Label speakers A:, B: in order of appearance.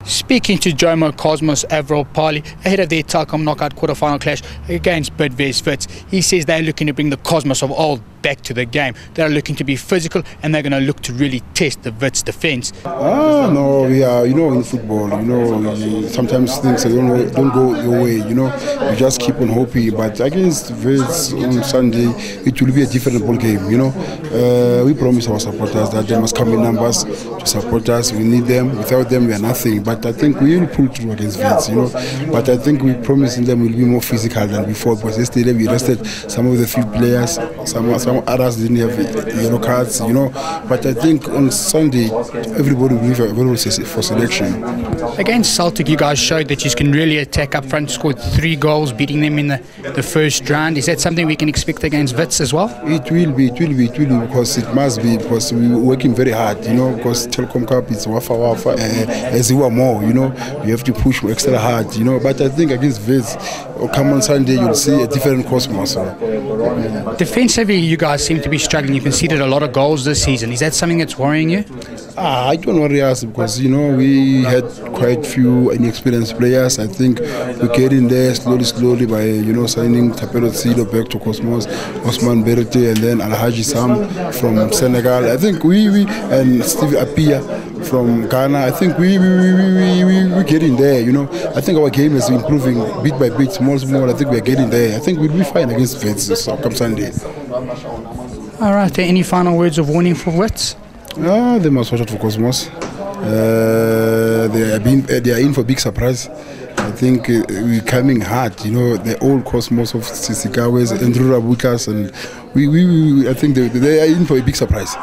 A: Speaking to Jomo Cosmos Avril Pali ahead of their Telkom knockout quarterfinal clash against Bidvest Wits, he says they're looking to bring the Cosmos of old back to the game. They're looking to be physical and they're going to look to really test the Wits defence.
B: No, we are, in football, sometimes things don't go your way, you just keep on hoping. But against Wits on Sunday, it will be a different ball game, We promise our supporters that they must come in numbers to support us. We need them. Without them, we are nothing. But I think we will pull through against Wits, But I think we promising them will be more physical than before, because yesterday we rested some of the few players, some others didn't have yellow cards, But I think on Sunday, everybody will be available for selection.
A: Against Celtic, you guys showed that you can really attack up front, scored 3 goals, beating them in the first round. Is that something we can expect against Wits as well?
B: It will be, because it must be, because we're working very hard, because Telkom Cup is wafa, as you are more, you have to push extra hard, But I think against Wits, come on Sunday, you'll see a different Cosmos.
A: Defensively, you guys seem to be struggling. You conceded a lot of goals this season. Is that something that's worrying you?
B: I don't worry us, because we had quite few inexperienced players. I think we're getting there slowly by signing Tapelo Tsilo back to Cosmos, Osman Berete, and then Alhaji Sam from Senegal. I think we and Steve Apia from Ghana. I think we're getting there. I think our game is improving bit by bit, small. I think we're getting there. I think we'll be fine against Wits come Sunday.
A: All right. Any final words of warning for Wits?
B: They must watch out for Cosmos. They are in for big surprise. I think we're coming hard. The old Cosmos of Sisikawa's, Andrew Rabukas, and I think they are in for a big surprise.